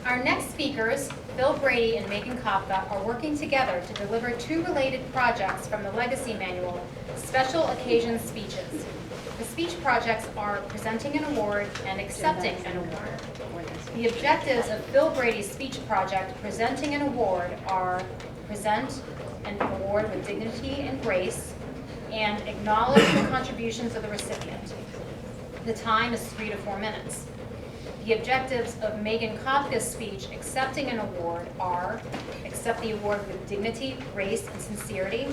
Our next speakers, Phil Brady and Megan Kopka, are working together to deliver two related projects from the Legacy Manual, Special Occasion Speeches. The speech projects are presenting an award and accepting an award. The objectives of Phil Brady's speech project, Presenting an Award, are present an award with dignity and grace and acknowledge the contributions of the recipient. The time is 3 to 4 minutes. The objectives of Megan Kopka's speech, Accepting an Award, are accept the award with dignity, grace, and sincerity,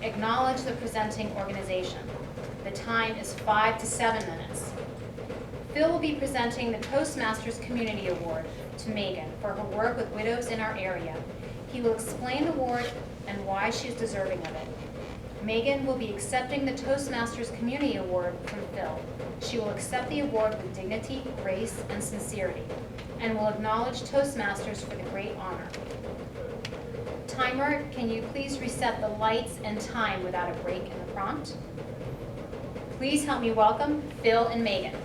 acknowledge the presenting organization. The time is 5 to 7 minutes. Phil will be presenting the Toastmasters Community Award to Megan for her work with widows in our area. He will explain the award and why she is deserving of it. Megan will be accepting the Toastmasters Community Award from Phil. She will accept the award with dignity, grace, and sincerity, and will acknowledge Toastmasters for the great honor. Timer, can you please reset the lights and time without a break in the prompt? Please help me welcome Phil and Megan.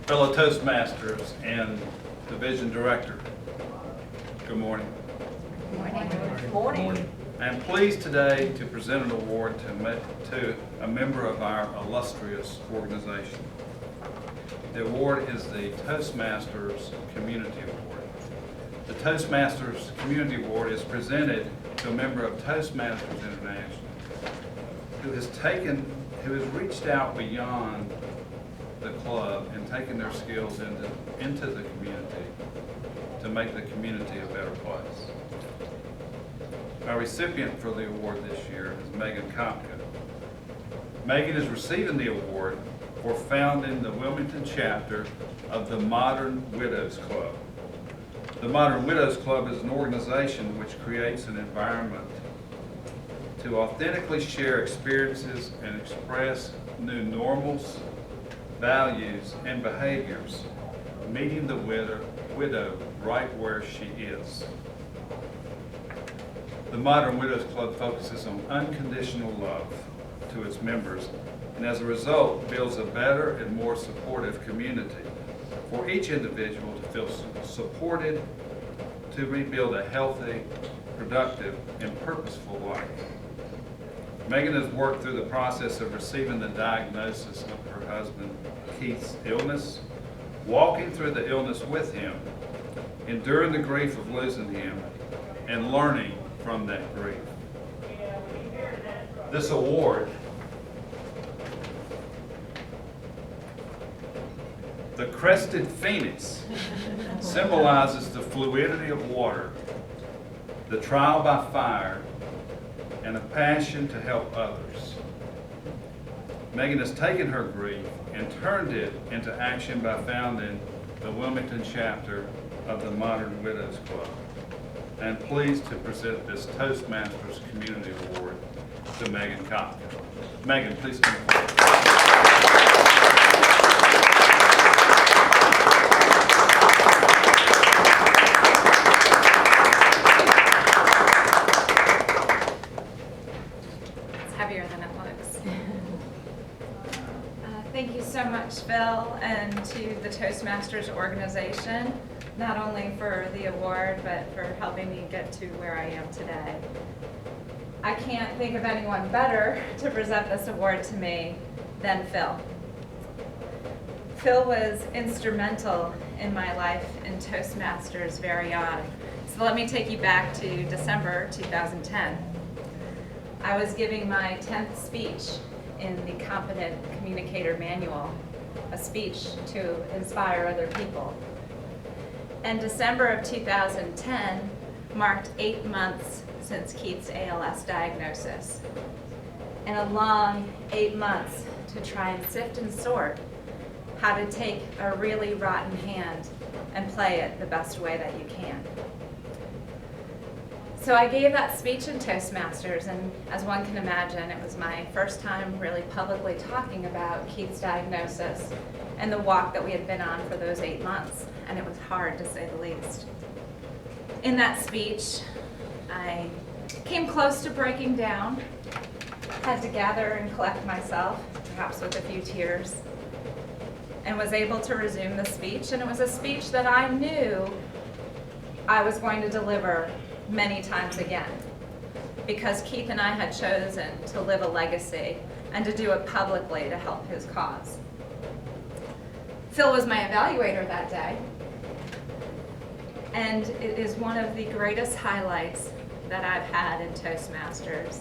Fellow Toastmasters and Division Director, good morning. Good morning. Good morning. I am pleased today to present an award to a member of our illustrious organization. The award is the Toastmasters Community Award. The Toastmasters Community Award is presented to a member of Toastmasters International who has reached out beyond the club and taken their skills into the community to make the community a better place. Our recipient for the award this year is Megan Kopka. Megan is receiving the award for founding the Wilmington chapter of the Modern Widows Club. The Modern Widows Club is an organization which creates an environment to authentically share experiences and express new normals, values, and behaviors, meeting the widow right where she is. The Modern Widows Club focuses on unconditional love to its members, and as a result builds a better and more supportive community for each individual to feel supported to rebuild a healthy, productive, and purposeful life. Megan has worked through the process of receiving the diagnosis of her husband Keith's illness, walking through the illness with him, enduring the grief of losing him, and learning from that grief. This award, the crested phoenix, symbolizes the fluidity of water, the trial by fire, and a passion to help others. Megan has taken her grief and turned it into action by founding the Wilmington chapter of the Modern Widows Club. I am pleased to present this Toastmasters Community Award to Megan Kopka. Megan, please come forward. Thank you so much, Phil, and to the Toastmasters organization, not only for the award, but for helping me get to where I am today. I can't think of anyone better to present this award to me than Phil. Phil was instrumental in my life in Toastmasters very on. So let me take you back to December 2010. I was giving my 10th speech in the Competent Communicator Manual, a speech to inspire other people. And December of 2010 marked 8 months since Keith's ALS diagnosis, and a long 8 months to try and sift and sort how to take a really rotten hand and play it the best way that you can. So I gave that speech in Toastmasters, and as one can imagine, it was my first time really publicly talking about Keith's diagnosis and the walk that we had been on for those 8 months, and it was hard to say the least. In that speech, I came close to breaking down, had to gather and collect myself, perhaps with a few tears, and was able to resume the speech. And it was a speech that I knew I was going to deliver many times again, because Keith and I had chosen to live a legacy and to do it publicly to help his cause. Phil was my evaluator that day, and it is one of the greatest highlights that I've had in Toastmasters,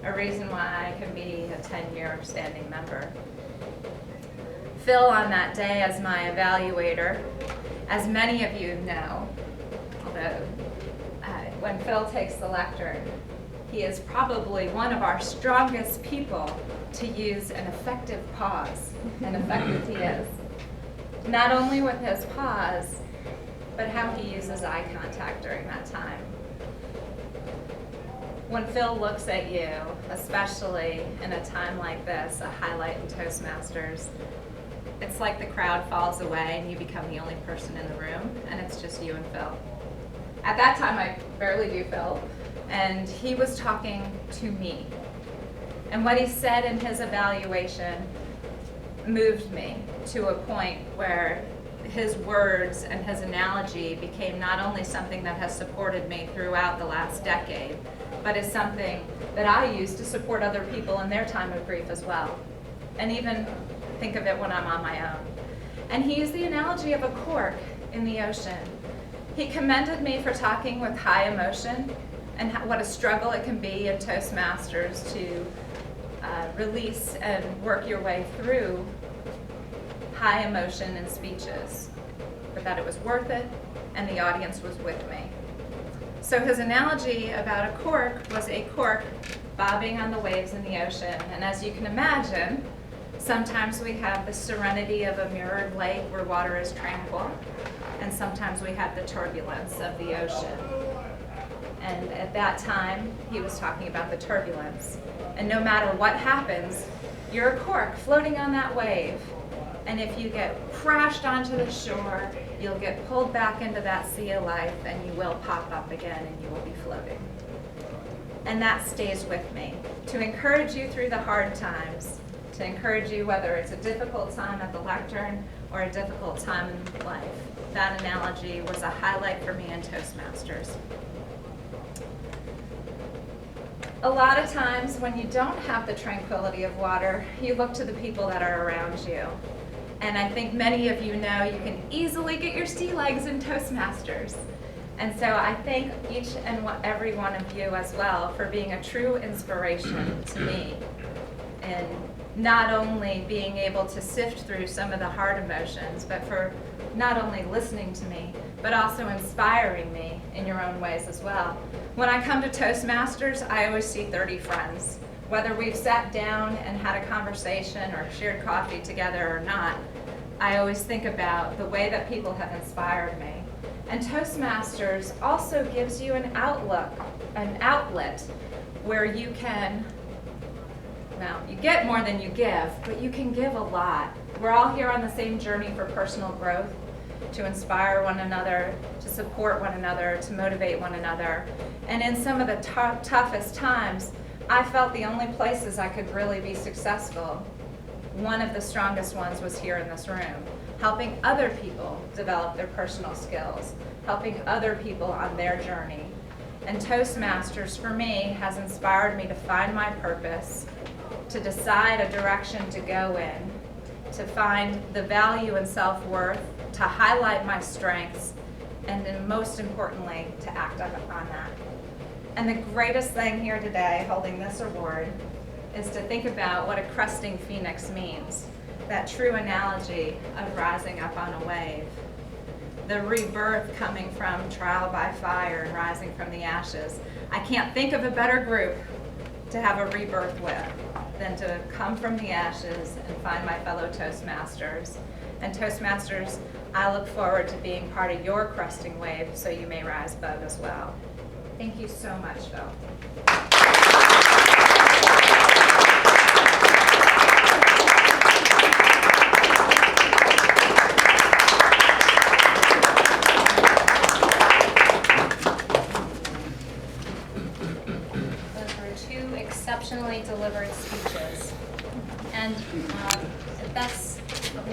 a reason why I can be a 10-year standing member. Phil on that day as my evaluator, as many of you know, although when Phil takes the lectern, he is probably one of our strongest people to use an effective pause, and effective he is. Not only with his pause, but how he uses eye contact during that time. When Phil looks at you, especially in a time like this, a highlight in Toastmasters, it's like the crowd falls away and you become the only person in the room, and it's just you and Phil. At that time, I barely knew Phil, and he was talking to me. And what he said in his evaluation moved me to a point where his words and his analogy became not only something that has supported me throughout the last decade, but is something that I use to support other people in their time of grief as well. And even think of it when I'm on my own. And he used the analogy of a cork in the ocean. He commended me for talking with high emotion and what a struggle it can be in Toastmasters to release and work your way through high emotion in speeches, but that it was worth it and the audience was with me. So his analogy about a cork was a cork bobbing on the waves in the ocean. And as you can imagine, sometimes we have the serenity of a mirrored lake where water is tranquil, and sometimes we have the turbulence of the ocean. And at that time, he was talking about the turbulence. And no matter what happens, you're a cork floating on that wave. And if you get crashed onto the shore, you'll get pulled back into that sea of life, and you will pop up again and you will be floating. And that stays with me, to encourage you through the hard times, to encourage you whether it's a difficult time at the lectern or a difficult time in life. That analogy was a highlight for me in Toastmasters. A lot of times when you don't have the tranquility of water, you look to the people that are around you. And I think many of you know you can easily get your sea legs in Toastmasters. And so I thank each and every one of you as well for being a true inspiration to me, and not only being able to sift through some of the hard emotions, but for not only listening to me, but also inspiring me in your own ways as well. When I come to Toastmasters, I always see 30 friends. Whether we've sat down and had a conversation or shared coffee together or not, I always think about the way that people have inspired me. And Toastmasters also gives you an outlet where you can, well, you get more than you give, but you can give a lot. We're all here on the same journey for personal growth, to inspire one another, to support one another, to motivate one another. And in some of the toughest times, I felt the only places I could really be successful, one of the strongest ones was here in this room, helping other people develop their personal skills, helping other people on their journey. And Toastmasters, for me, has inspired me to find my purpose, to decide a direction to go in, to find the value and self-worth, to highlight my strengths, and then most importantly, to act on that. And the greatest thing here today, holding this award, is to think about what a cresting phoenix means, that true analogy of rising up on a wave, the rebirth coming from trial by fire and rising from the ashes. I can't think of a better group to have a rebirth with than to come from the ashes and find my fellow Toastmasters. And Toastmasters, I look forward to being part of your cresting wave so you may rise above as well. Thank you so much, Phil. exceptionally delivered speeches. And that's